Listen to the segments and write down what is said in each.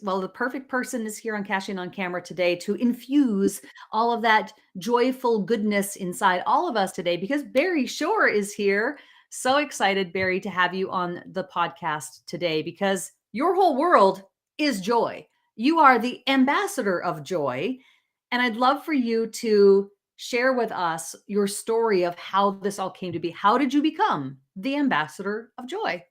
Well, the perfect person is here on Cashing on Camera today to infuse all of that joyful goodness inside all of us today because Barry Shore is here. So excited, Barry, to have you on the podcast today because your whole world is joy. You are the ambassador of joy. And I'd love for you to share with us your story of how this all came to be. How did you become the ambassador of joy?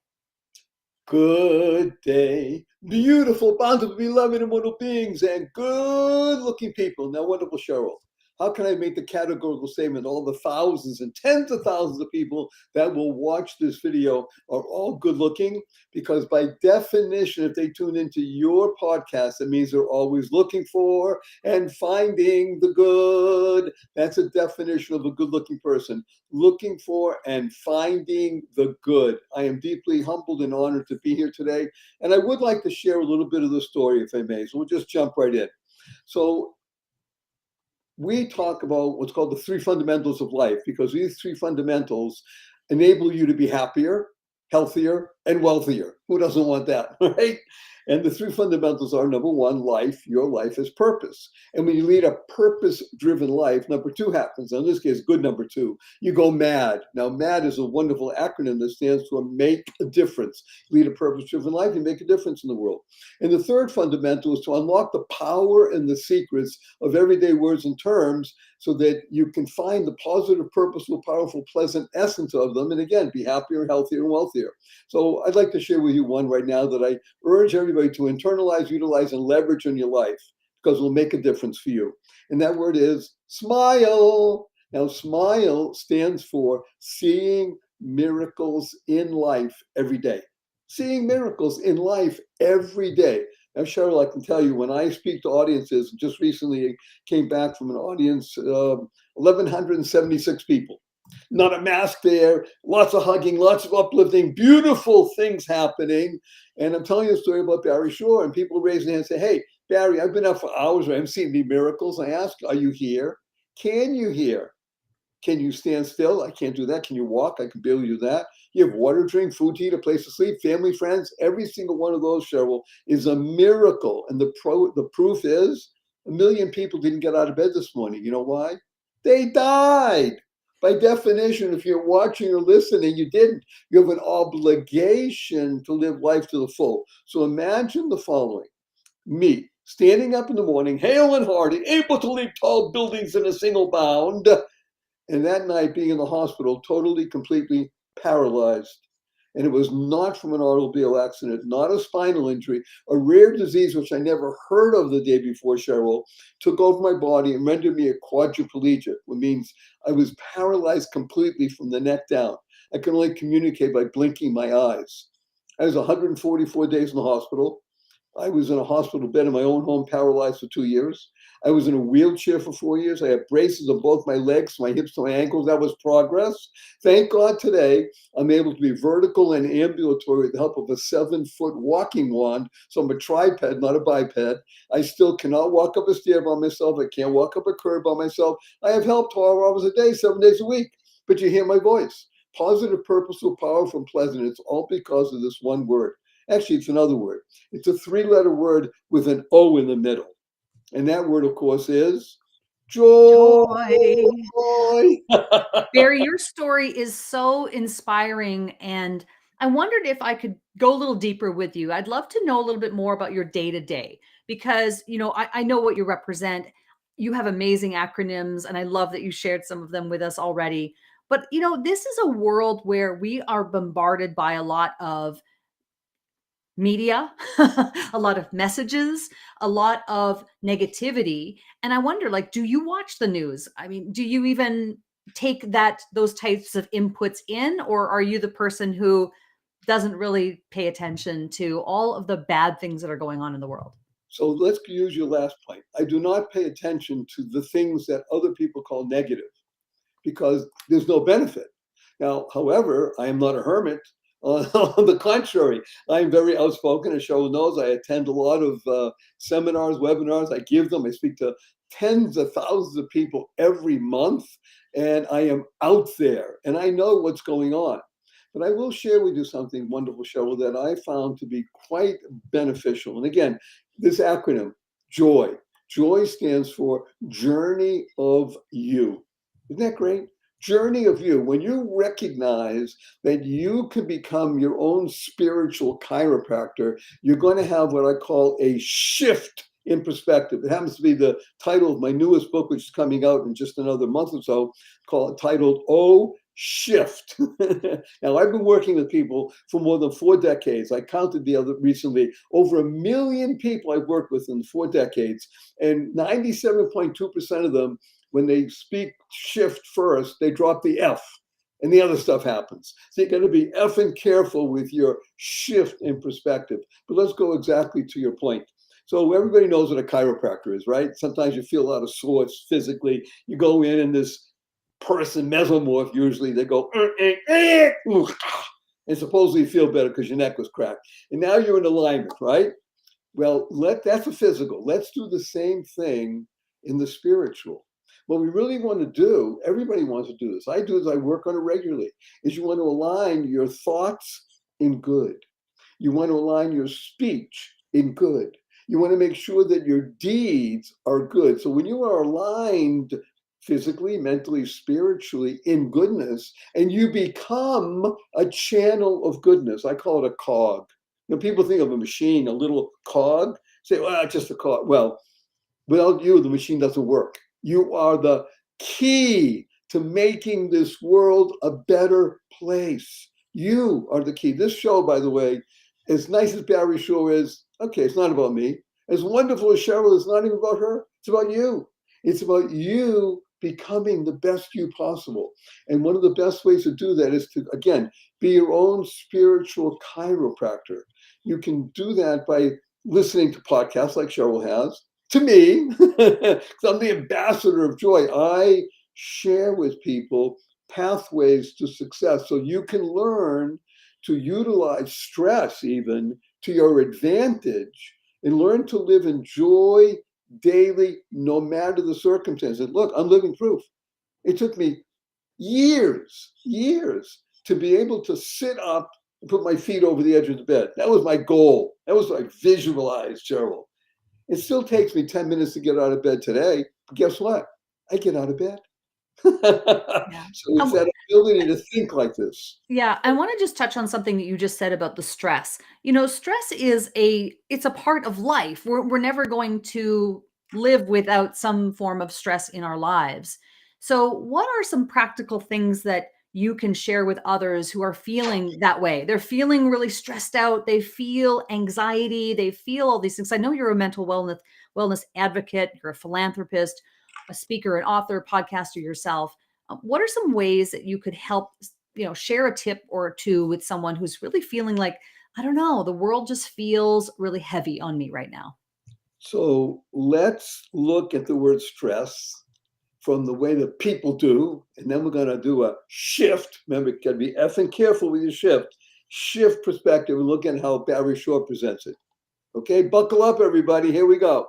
Good day, beautiful, bountiful, beloved, immortal beings, and good-looking people. Now, wonderful Sheryl, how can I make the categorical statement? All the thousands and tens of thousands of people that will watch this video are all good-looking, because by definition, if they tune into your podcast, it means they're always looking for and finding the good. That's a definition of a good-looking person. Looking for and finding the good. I am deeply humbled and honored to be here today. And I would like to share a little bit of the story, if I may. So we'll just jump right in. So we talk about what's called the three fundamentals of life, because these three fundamentals enable you to be happier, healthier, and wealthier. Who doesn't want that, right? And the three fundamentals are, number one, life. Your life is purpose. And when you lead a purpose-driven life, number two happens. Now, in this case, good number two, you go MAD. Now, MAD is a wonderful acronym that stands for make a difference. Lead a purpose-driven life, you make a difference in the world. And the third fundamental is to unlock the power and the secrets of everyday words and terms so that you can find the positive, purposeful, powerful, pleasant essence of them. And again, be happier, healthier, and wealthier. So I'd like to share with you one right now that I urge everybody to internalize, utilize, and leverage in your life because it will make a difference for you. And that word is smile. Now, smile stands for seeing miracles in life every day. Seeing miracles in life every day. Now, Sheryl, I can tell you, when I speak to audiences, just recently came back from an audience, 1,176 people. Not a mask there, lots of hugging, lots of uplifting, beautiful things happening. And I'm telling you a story about Barry Shore, and people raise their hands and say, hey, Barry, I've been out for hours, I haven't seen any miracles. I ask, are you here? Can you hear? Can you stand still? I can't do that. Can you walk? I can barely do that. You have water, drink, food to eat, a place to sleep, family, friends. Every single one of those, Sheryl, is a miracle. And the proof is 1 million people didn't get out of bed this morning. You know why? They died. By definition, if you're watching or listening, you didn't. You have an obligation to live life to the full. So imagine the following. Me, standing up in the morning, hale and hearty, able to leap tall buildings in a single bound, and that night being in the hospital, totally, completely paralyzed. And it was not from an automobile accident, not a spinal injury, a rare disease which I never heard of the day before, Sheryl, took over my body and rendered me a quadriplegic, which means I was paralyzed completely from the neck down. I could only communicate by blinking my eyes. I was 144 days in the hospital. I was in a hospital bed in my own home, paralyzed for 2 years. I was in a wheelchair for 4 years. I had braces on both my legs, my hips, my ankles. That was progress. Thank God today I'm able to be vertical and ambulatory with the help of a 7-foot walking wand. So I'm a triped, not a biped. I still cannot walk up a stair by myself. I can't walk up a curb by myself. I have help 12 hours a day, 7 days a week. But you hear my voice. Positive, purposeful, powerful, and pleasant. It's all because of this one word. Actually, it's another word. It's a 3-letter word with an O in the middle. And that word, of course, is joy. Joy. Barry, your story is so inspiring. And I wondered if I could go a little deeper with you. I'd love to know a little bit more about your day to day because, I know what you represent. You have amazing acronyms, and I love that you shared some of them with us already. But, this is a world where we are bombarded by a lot of media, a lot of messages, a lot of negativity. And I wonder, like, do you watch the news? I mean, do you even take those types of inputs in, or are you the person who doesn't really pay attention to all of the bad things that are going on in the world? So let's use your last point. I do not pay attention to the things that other people call negative because there's no benefit. Now, however, I am not a hermit. On the contrary, I'm very outspoken. As Sheryl knows, I attend a lot of seminars, webinars. I give them. I speak to tens of thousands of people every month, and I am out there, and I know what's going on. But I will share with you something wonderful, Sheryl, that I found to be quite beneficial. And again, this acronym, JOY. JOY stands for Journey of You. Isn't that great? Journey of You. When you recognize that you can become your own spiritual chiropractor, you're going to have what I call a shift in perspective. It happens to be the title of my newest book, which is coming out in just another month or so, titled Oh Shift. Now, I've been working with people for more than 4 decades. I counted recently, over 1 million people I've worked with in 4 decades, and 97.2% of them, when they speak shift first, they drop the F, and the other stuff happens. So you got to be effing careful with your shift in perspective. But let's go exactly to your point. So everybody knows what a chiropractor is, right? Sometimes you feel out of sorts physically. You go in and this person, mesomorph usually, they go, and supposedly you feel better because your neck was cracked. And now you're in alignment, right? Well, that's a physical. Let's do the same thing in the spiritual. What we really want to do, everybody wants to do this. I do this, I work on it regularly, is you want to align your thoughts in good. You want to align your speech in good. You want to make sure that your deeds are good. So when you are aligned physically, mentally, spiritually in goodness, and you become a channel of goodness, I call it a cog. People think of a machine, a little cog, say, well, it's just a cog. Well, without you, the machine doesn't work. You are the key to making this world a better place. You are the key. This show, by the way, as nice as Barry Shore is, okay, it's not about me. As wonderful as Sheryl is, not even about her. It's about you. It's about you becoming the best you possible. And one of the best ways to do that is to, again, be your own spiritual chiropractor. You can do that by listening to podcasts like Sheryl has, to me, because I'm the ambassador of joy. I share with people pathways to success so you can learn to utilize stress even to your advantage and learn to live in joy daily, no matter the circumstances. Look, I'm living proof. It took me years to be able to sit up and put my feet over the edge of the bed. That was my goal. That was like visualized, Sheryl. It still takes me 10 minutes to get out of bed today. But guess what? I get out of bed. Yeah. So it's that ability to think like this. Yeah, I want to just touch on something that you just said about the stress. Stress is it's a part of life. We're never going to live without some form of stress in our lives. So, what are some practical things that you can share with others who are feeling that way? They're feeling really stressed out, they feel anxiety, they feel all these things. I know you're a mental wellness advocate, you're a philanthropist, a speaker, an author, podcaster yourself. What are some ways that you could help share a tip or two with someone who's really feeling like, I don't know, the world just feels really heavy on me right now? So let's look at the word stress from the way that people do, and then we're going to do a shift. Remember, you got to be effing careful with your shift perspective, and look at how Barry Shore presents it. Okay, buckle up, everybody. Here we go.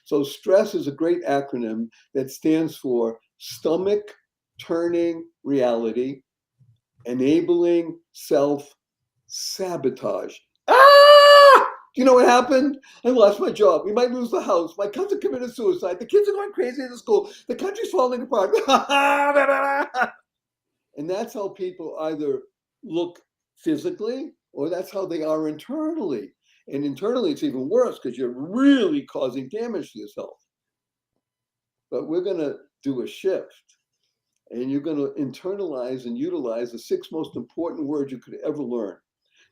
So STRESS is a great acronym that stands for Stomach Turning Reality, Enabling Self-Sabotage. Ah! Do you know what happened? I lost my job. We might lose the house. My cousin committed suicide. The kids are going crazy in the school. The country's falling apart. And that's how people either look physically or that's how they are internally. And internally, it's even worse because you're really causing damage to yourself. But we're going to do a shift. And you're going to internalize and utilize the 6 most important words you could ever learn.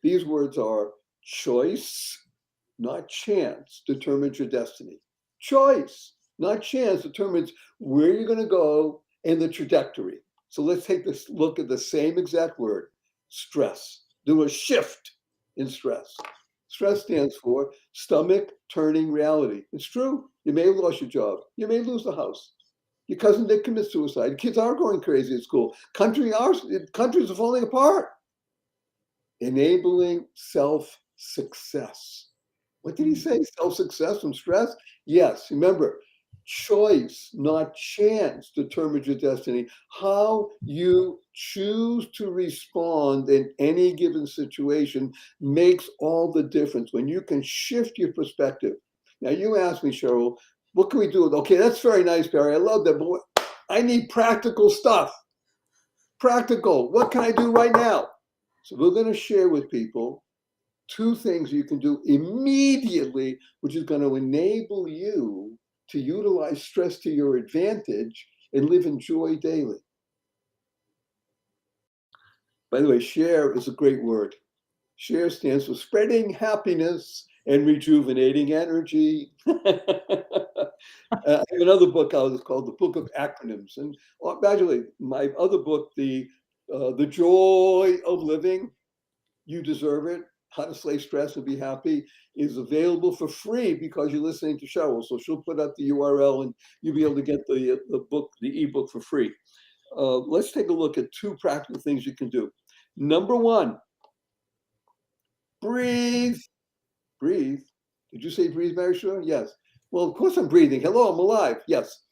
These words are choice, not chance, determines your destiny. Choice, not chance, determines where you're going to go and the trajectory. So let's take this look at the same exact word, stress. Do a shift in stress. Stress stands for stomach turning reality. It's true. You may have lost your job. You may lose the house. Your cousin did commit suicide. Kids are going crazy at school. Countries are falling apart. Enabling self-success. What did he say? Self-success from stress? Yes. Remember, choice, not chance, determines your destiny. How you choose to respond in any given situation makes all the difference. When you can shift your perspective, Now you ask me, Sheryl, what can we do? Okay, that's very nice, Barry. I love that, but I need practical stuff. Practical. What can I do right now? So we're going to share with people 2 things you can do immediately, which is going to enable you to utilize stress to your advantage and live in joy daily. By the way, share is a great word. Share stands for spreading happiness and rejuvenating energy. I have another book out. It's called The Book of Acronyms. And actually, my other book, The Joy of Living, You Deserve It, How to Slay Stress and Be Happy, is available for free because you're listening to Sheryl. So she'll put up the URL and you'll be able to get the book, the ebook for free. Let's take a look at 2 practical things you can do. Number 1, breathe. Breathe. Did you say breathe, Mary Sure? Yes. Well, of course I'm breathing. Hello, I'm alive. Yes.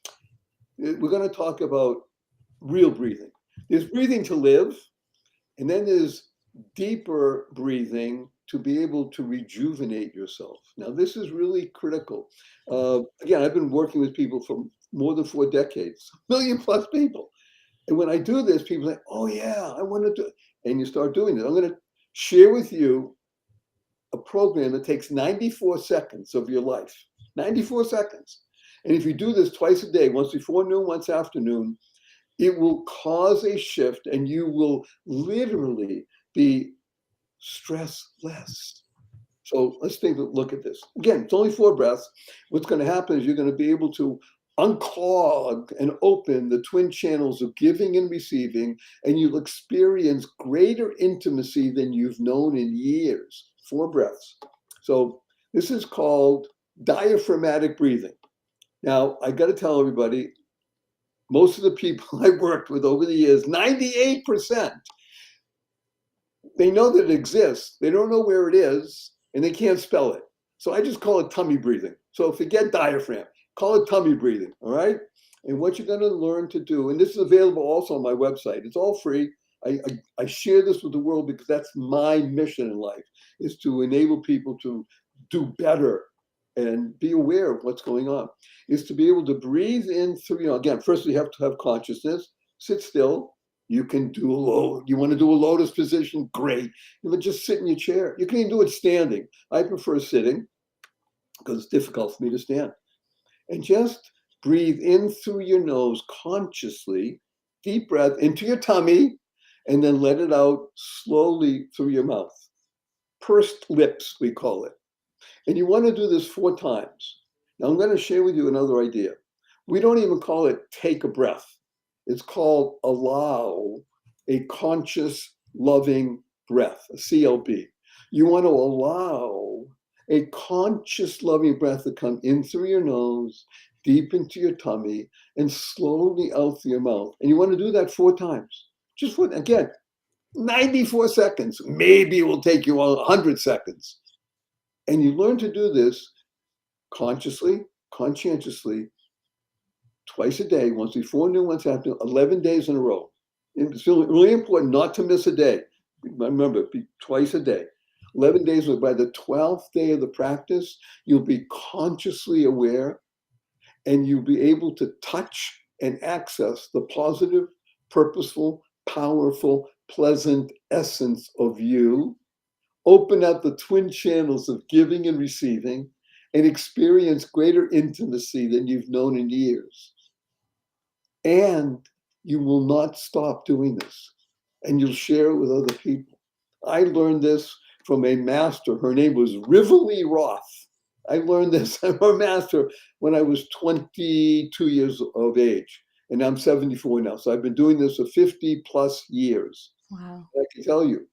We're going to talk about real breathing. There's breathing to live, and then there's deeper breathing to be able to rejuvenate yourself. Now, this is really critical. Again, I've been working with people for more than 4 decades, million-plus people. And when I do this, people say, oh, yeah, I want to do it. And you start doing it. I'm going to share with you a program that takes 94 seconds of your life. 94 seconds. And if you do this twice a day, once before noon, once afternoon, it will cause a shift and you will literally be stressless. So let's take a look at this. Again, it's only 4 breaths. What's going to happen is you're going to be able to unclog and open the twin channels of giving and receiving, and you'll experience greater intimacy than you've known in years. 4 breaths. So this is called diaphragmatic breathing. Now, I got to tell everybody, most of the people I worked with over the years, 98%, they know that it exists. They don't know where it is, and they can't spell it. So I just call it tummy breathing. So forget diaphragm. Call it tummy breathing, all right? And what you're going to learn to do, and this is available also on my website. It's all free. I share this with the world because that's my mission in life, is to enable people to do better and be aware of what's going on, is to be able to breathe in through, again, first you have to have consciousness, sit still. You can do you want to do a lotus position? Great. You can just sit in your chair. You can even do it standing. I prefer sitting because it's difficult for me to stand. And just breathe in through your nose consciously, deep breath into your tummy, and then let it out slowly through your mouth. Pursed lips, we call it. And you want to do this 4 times. Now, I'm going to share with you another idea. We don't even call it take a breath. It's called allow a conscious, loving breath, a CLB. You want to allow a conscious, loving breath to come in through your nose, deep into your tummy, and slowly out through your mouth. And you want to do that 4 times. Just for, again, 94 seconds. Maybe it will take you 100 seconds. And you learn to do this consciously, conscientiously, twice a day, once before noon, once after, 11 days in a row. And it's really important not to miss a day. Remember, be twice a day. 11 days, by the 12th day of the practice, you'll be consciously aware and you'll be able to touch and access the positive, purposeful, powerful, pleasant essence of you. Open up the twin channels of giving and receiving and experience greater intimacy than you've known in years. And you will not stop doing this. And you'll share it with other people. I learned this from a master. Her name was Rivoli Roth. I learned this from her master when I was 22 years of age. And I'm 74 now. So I've been doing this for 50 plus years. Wow. I can tell you,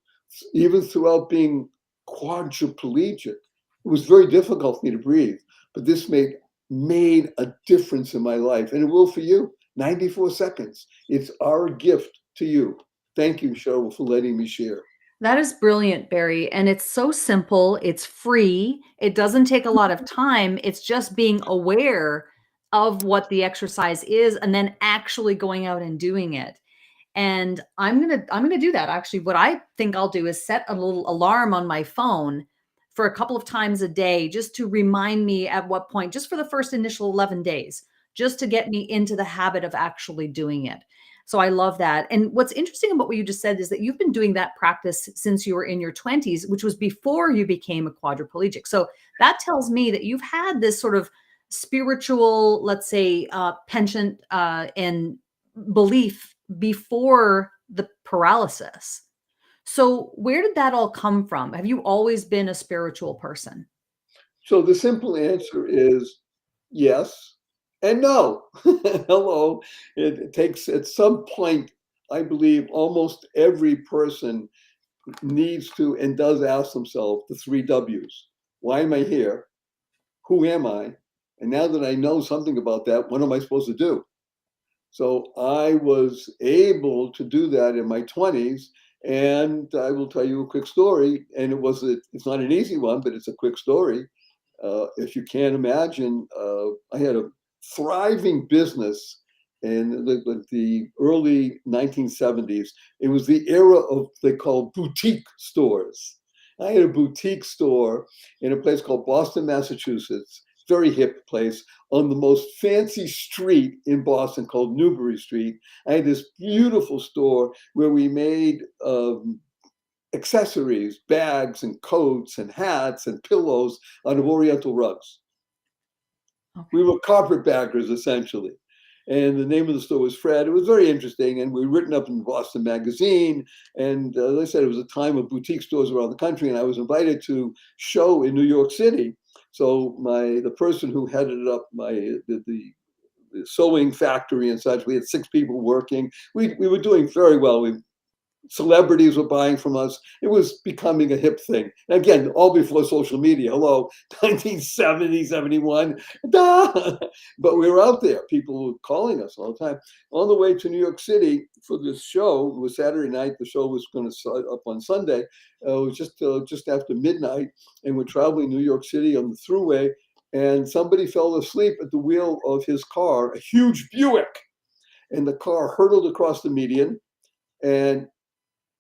even throughout being quadriplegic, it was very difficult for me to breathe. But this made a difference in my life. And it will for you. 94 seconds. It's our gift to you. Thank you, Sheryl, for letting me share. That is brilliant, Barry. And it's so simple. It's free. It doesn't take a lot of time. It's just being aware of what the exercise is and then actually going out and doing it. And I'm going to do that. Actually, what I think I'll do is set a little alarm on my phone for a couple of times a day, just to remind me at what point, just for the first initial 11 days, just to get me into the habit of actually doing it. So I love that. And what's interesting about what you just said is that you've been doing that practice since you were in your 20s, which was before you became a quadriplegic. So that tells me that you've had this sort of spiritual, let's say, penchant and belief before the paralysis. So where did that all come from? Have you always been a spiritual person? So the simple answer is yes and no. Hello. It takes, at some point, I believe almost every person needs to and does ask themselves the three W's. Why am I here? Who am I? And now that I know something about that, what am I supposed to do? So I was able to do that in my 20s. And I will tell you a quick story. And it's not an easy one, but it's a quick story. If you can't imagine, I had a thriving business in the early 1970s. It was the era of they call boutique stores. I had a boutique store in a place called Boston, Massachusetts, very hip place on the most fancy street in Boston called Newbury Street. I had this beautiful store where we made accessories, bags and coats and hats and pillows out of Oriental rugs. Okay. We were carpetbaggers essentially. And the name of the store was Fred. It was very interesting. And we were written up in Boston Magazine. And as I said, it was a time of boutique stores around the country. And I was invited to show in New York City. So the person who headed up the sewing factory and such, we had 6 people working. We were doing very well. Celebrities were buying from us. It was becoming a hip thing. And again, all before social media. Hello, 1970, 71. But we were out there. People were calling us all the time. On the way to New York City for this show, it was Saturday night. The show was going to start up on Sunday. It was just after midnight. And we're traveling New York City on the thruway. And somebody fell asleep at the wheel of his car, a huge Buick. And the car hurtled across the median and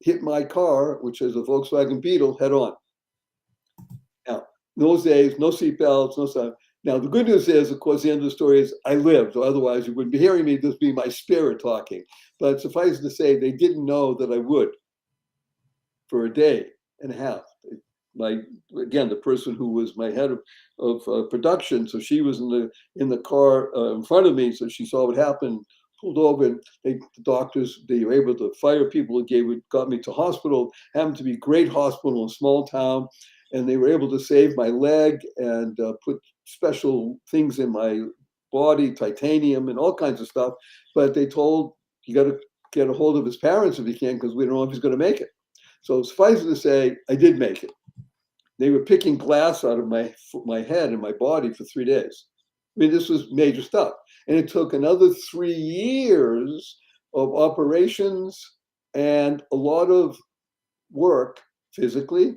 hit my car, which is a Volkswagen Beetle, head on. Now, in those days, no seatbelts, no stuff. Now, the good news is, of course, the end of the story is I lived, or otherwise you wouldn't be hearing me. This would be my spirit talking. But suffice to say, they didn't know that I would for a day and a half. Again, the person who was my head of production, so she was in the car in front of me, so she saw what happened. Pulled over, and the doctors, they were able to fire people who got me to hospital. Happened to be a great hospital in a small town, and they were able to save my leg and put special things in my body, titanium and all kinds of stuff. But they told, you got to get a hold of his parents if you can, because we don't know if he's going to make it. So suffice it to say, I did make it. They were picking glass out of my head and my body for 3 days. I mean, this was major stuff. And it took another 3 years of operations and a lot of work physically,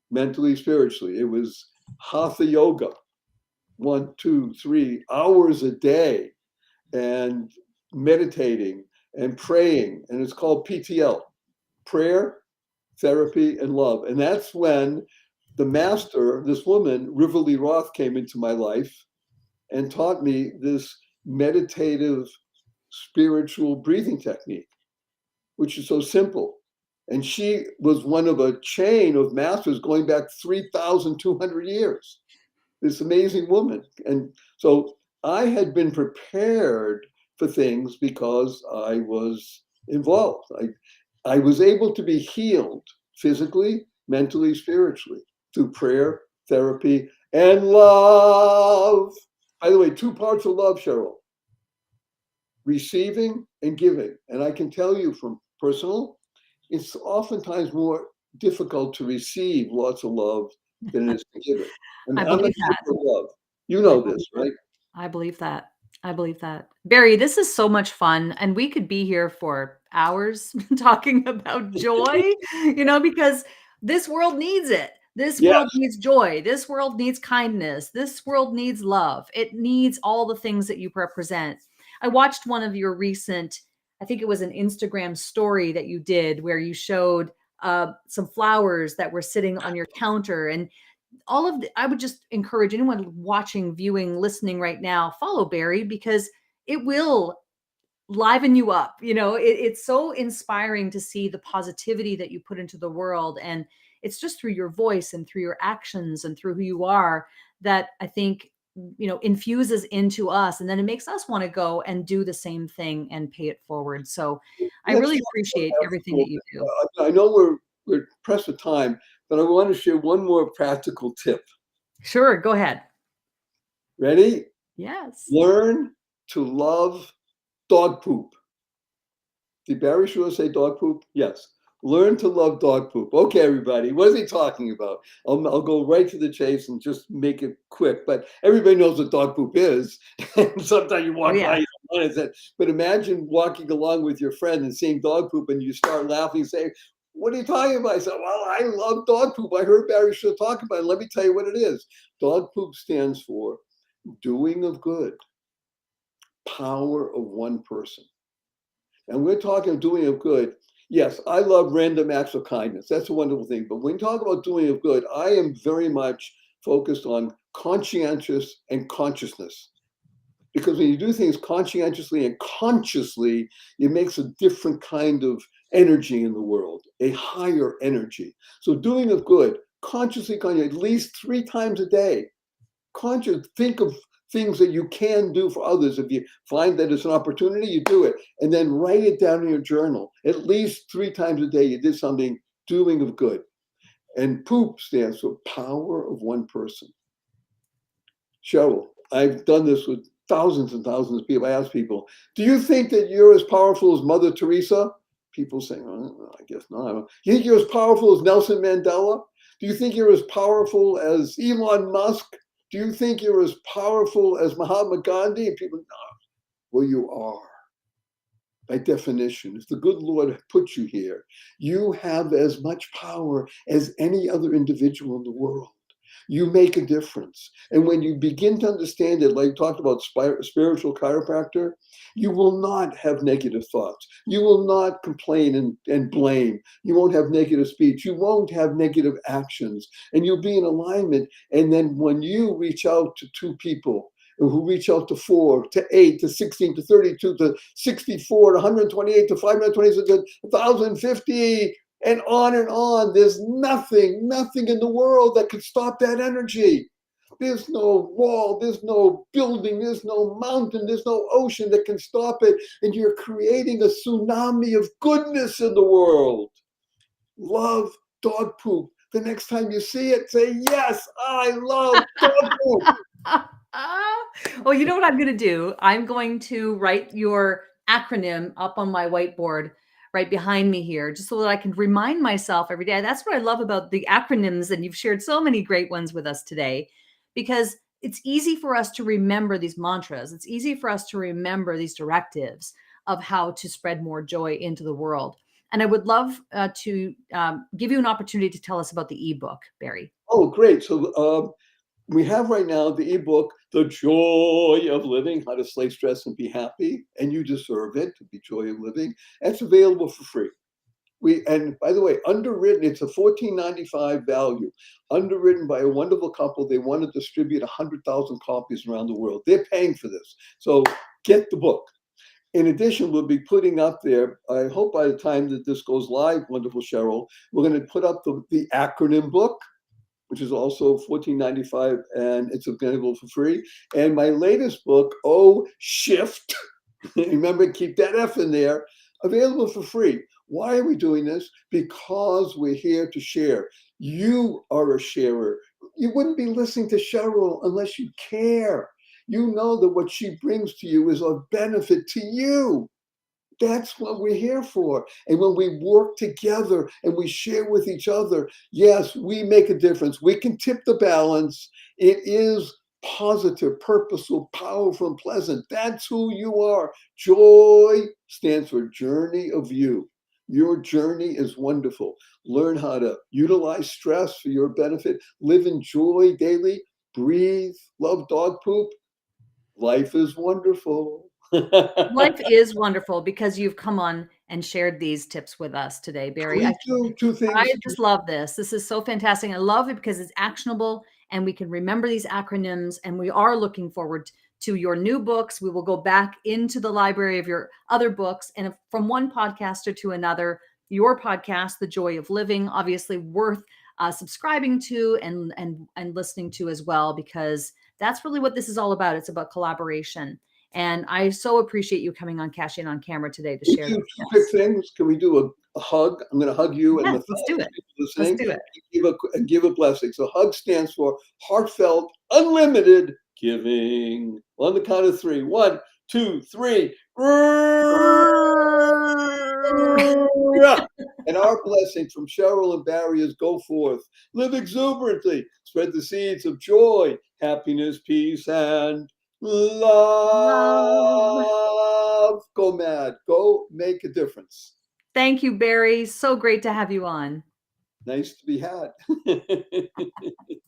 mentally, spiritually. It was hatha yoga, 1, 2, 3 hours a day, and meditating and praying. And it's called PTL, prayer, therapy, and love. And that's when the master, this woman, Riverly Roth, came into my life and taught me this meditative spiritual breathing technique, which is so simple. And she was one of a chain of masters going back 3,200 years. This amazing woman. And so I had been prepared for things because I was involved. I was able to be healed physically, mentally, spiritually through prayer, therapy, and love. By the way, 2 parts of love, Sheryl: receiving and giving. And I can tell you from personal, it's oftentimes more difficult to receive lots of love than it is to give it. And I I'm a believe giver that. of love. You I know believe this, that. right? I believe that. I believe that. Barry, this is so much fun, and we could be here for hours talking about joy, because this world needs it. This Yes. world needs joy. This world needs kindness. This world needs love. It needs all the things that you represent. I watched one of your recent, I think it was an Instagram story that you did where you showed some flowers that were sitting on your counter, and I would just encourage anyone watching, viewing, listening right now, follow Barry, because it will liven you up. It's so inspiring to see the positivity that you put into the world. And it's just through your voice and through your actions and through who you are that I think, infuses into us. And then it makes us want to go and do the same thing and pay it forward. So I Let's really talk appreciate about that everything for a that little you do. bit. I know we're pressed for time, but I want to share one more practical tip. Sure. Go ahead. Ready? Yes. Learn to love dog poop. Did Barry Shore say dog poop? Yes. Learn to love dog poop. Okay, everybody, what is he talking about? I'll go right to the chase and just make it quick. But everybody knows what dog poop is. And sometimes you Oh, walk by, yeah. you don't notice it. But imagine walking along with your friend and seeing dog poop, and you start laughing and say, "What are you talking about?" I said, "Well, I love dog poop. I heard Barry Shore talk about it. Let me tell you what it is." Dog poop stands for doing of good, power of one person. And we're talking doing of good. Yes, I love random acts of kindness. That's a wonderful thing. But when you talk about doing of good, I am very much focused on conscientious and consciousness. Because when you do things conscientiously and consciously, it makes a different kind of energy in the world, a higher energy. So doing of good, consciously, at least 3 times a day. Think of things that you can do for others. If you find that it's an opportunity, you do it, and then write it down in your journal. At least 3 times a day, you did something doing of good. And POOP stands for power of one person. Sheryl, I've done this with thousands and thousands of people. I ask people, do you think that you're as powerful as Mother Teresa? People say, oh, I guess not. You think you're as powerful as Nelson Mandela? Do you think you're as powerful as Elon Musk? Do you think you're as powerful as Mahatma Gandhi? And people, no. Well, you are. By definition, if the good Lord put you here, you have as much power as any other individual in the world. You make a difference. And when you begin to understand it, like talked about spiritual chiropractor, you will not have negative thoughts. You will not complain and blame. You won't have negative speech. You won't have negative actions. And you'll be in alignment. And then when you reach out to 2 people, who reach out to 4, to 8, to 16, to 32, to 64, to 128, to 526, to 1,050, and on. There's nothing in the world that could stop that energy. There's no wall, there's no building, there's no mountain, there's no ocean that can stop it. And you're creating a tsunami of goodness in the world. Love dog poop. The next time you see it, say, yes, I love dog poop. Well, you know what I'm going to do? I'm going to write your acronym up on my whiteboard right behind me here, just so that I can remind myself every day. That's what I love about the acronyms. And you've shared so many great ones with us today, because it's easy for us to remember these mantras. It's easy for us to remember these directives of how to spread more joy into the world. And I would love to give you an opportunity to tell us about the ebook, Barry. Oh, great. So we have right now the ebook, The Joy of Living, How to Slay Stress and Be Happy. And you deserve it, to be joy of living. It's available for free. And by the way, underwritten, it's a $14.95 value, underwritten by a wonderful couple. They want to distribute 100,000 copies around the world. They're paying for this. So get the book. In addition, we'll be putting up there, I hope by the time that this goes live, wonderful Sheryl, we're going to put up the acronym book, which is also $14.95, and it's available for free. And my latest book, Oh Shift, remember, keep that F in there, available for free. Why are we doing this? Because we're here to share. You are a sharer. You wouldn't be listening to Sheryl unless you care. You know that what she brings to you is of benefit to you. That's what we're here for. And when we work together and we share with each other, yes, we make a difference. We can tip the balance. It is positive, purposeful, powerful, and pleasant. That's who you are. Joy stands for journey of you. Your journey is wonderful. Learn how to utilize stress for your benefit. Live in joy daily. Breathe. Love dog poop. Life is wonderful. Life is wonderful because you've come on and shared these tips with us today, Barry. Please do two I things. just love this. This is so fantastic. I love it because it's actionable and we can remember these acronyms. And we are looking forward to your new books. We will go back into the library of your other books, and from one podcaster to another. Your podcast, The Joy of Living, obviously worth subscribing to and listening to as well, because that's really what this is all about. It's about collaboration. And I so appreciate you coming on Cash In on Camera today to We share do this two with quick us. things. Can we do a hug? I'm going to hug you and Yes, the let's do it. people Let's listening. do it. Give a blessing. So hug stands for heartfelt, unlimited giving. On the count of three. 1, 2, 3. And our blessing from Sheryl and Barry is go forth, live exuberantly, spread the seeds of joy, happiness, peace, and love. Go mad. Go make a difference. Thank you, Barry. So great to have you on. Nice to be had.